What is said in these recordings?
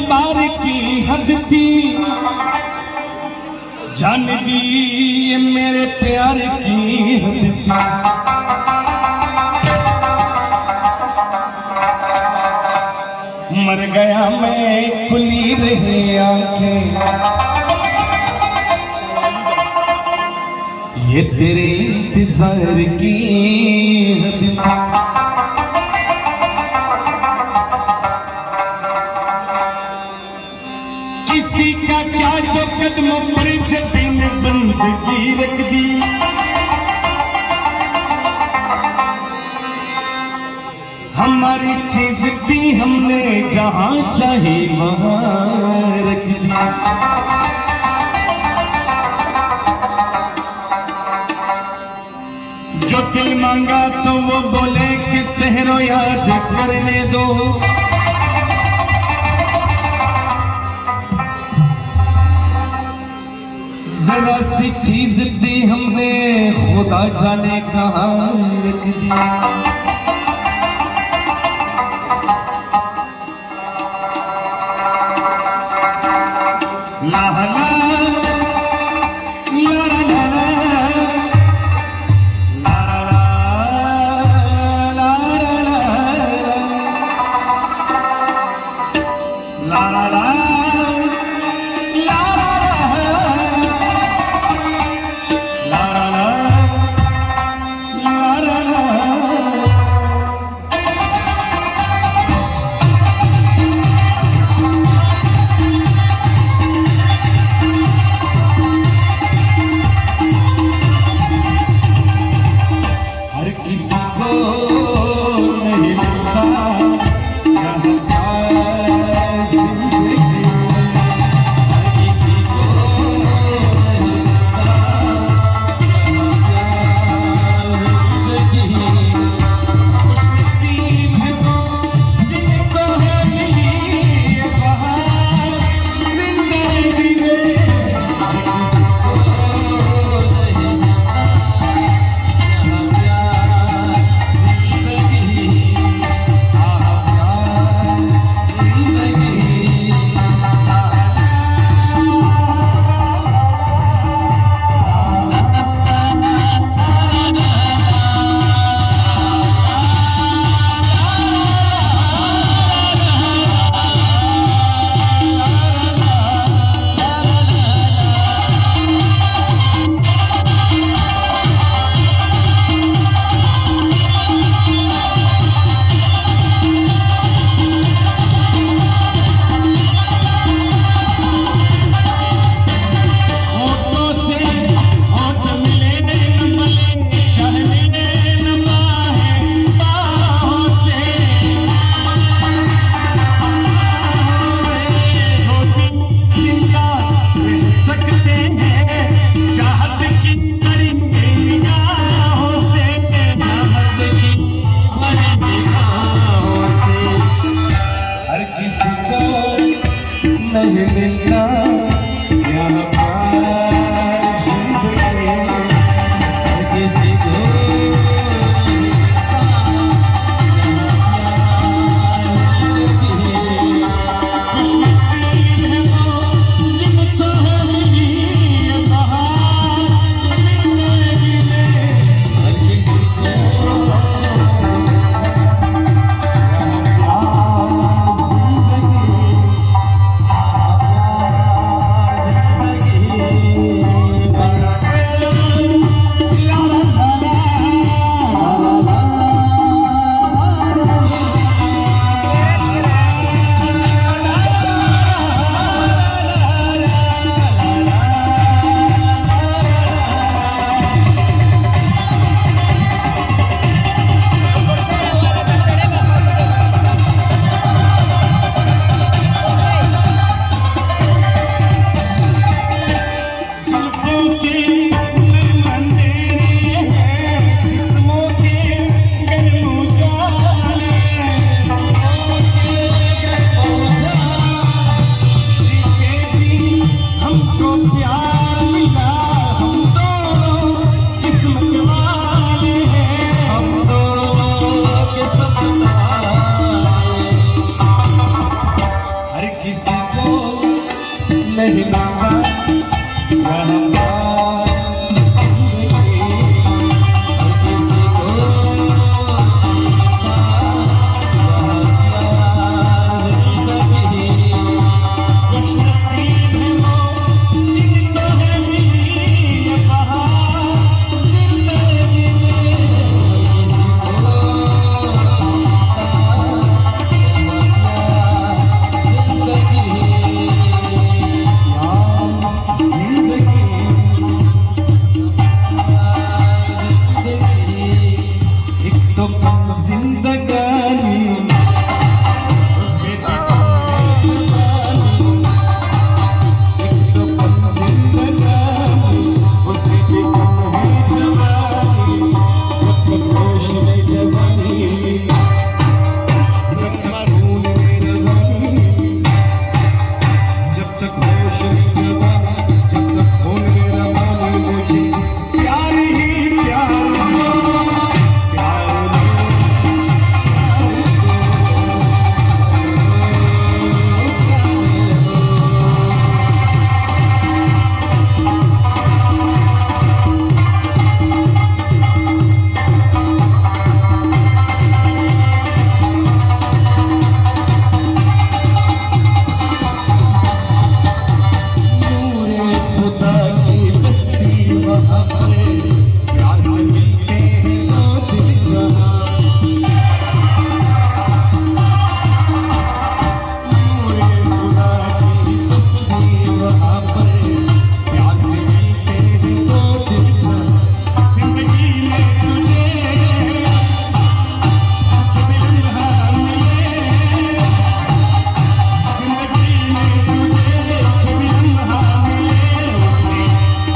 बार की हद थी, जान दी ये मेरे प्यार की हद थी। मर गया मैं खुली रही आंखें, ये तेरे इंतजार की हद थी। किसी का क्या जो कदमों पर जबीन बंदगी रख दी, हमारी चीज भी हमने जहां चाहे वहां रख दी। जो दिल मांगा तो वो बोले कि ठहरो याद करने दो, जरा सी चीज दी हमने खुदा जाने कहां रख दी। ला ला ला ला ला ला ला ला ला तो कम जिंदगानी उससे भी कम है जवानी, एक तो कम जिंदगानी उससे भी कम है जवानी, जब तक होश में जवानी जब तक खून में रवानी, जब तक होश में जवानी जब तक खून में रवानी, मुझे प्यार ही प्यार दो, प्यार दो, नूरे खुदा की बस्ती वहाँ पे प्यार से मिलते हैं दो दिल जहाँ, नूरे खुदा की बस्ती वहाँ पर प्यार से मिलते हैं दो दिल जहाँ, जिंदगी में तुझे जो भी लम्हा मिले, जिंदगी में तुझे जो भी लम्हा मिले, उससे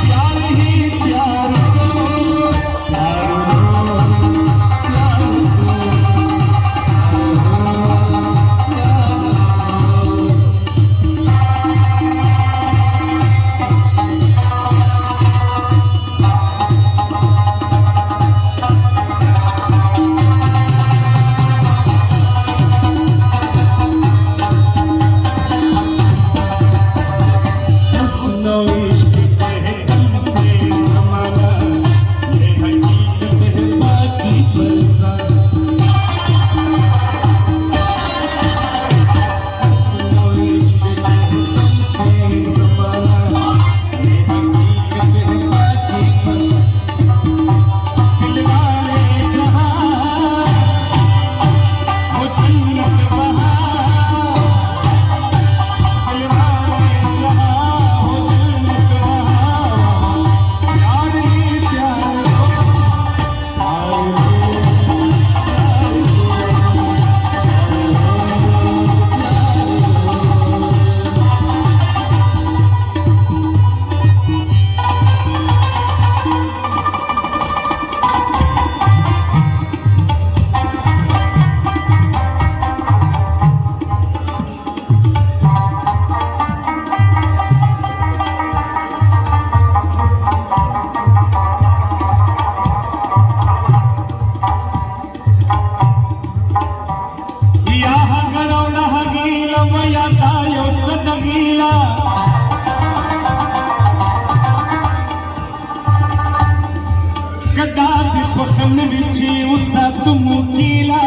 प्यार ही प्यार दो, प्यार दो, प्यार दो, सुनो इश्क है तुमसे ज़माना, ये हकीकत है बाकी फरसाना, सुनो इश्क है तुमसे ज़माना, ये हकीकत है बाकी फरसाना, दिल वाले जहाँ हो जन्नत वहाँ, दिल वाले जहाँ हो जन्नत वहाँ, प्यार ही प्यार दो, प्यार दो, याह गरौला हगीला वया तायो सदगीला, कदाद फखम विची उसा तुम कीला,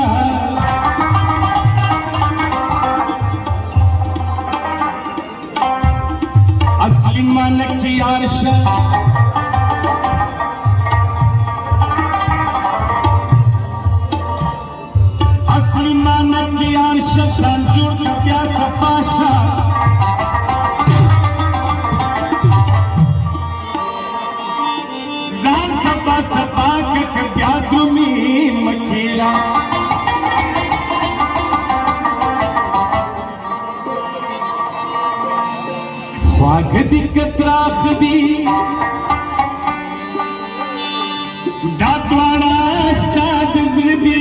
असली मन की आरशा असली मानक की आरशा संजूर का प्यासा फाशा, जान सफा सफा के प्यादुमी मकीला, ख्वाग दी कतराख दी दातवाड़ा अस्ताद ज़नबी,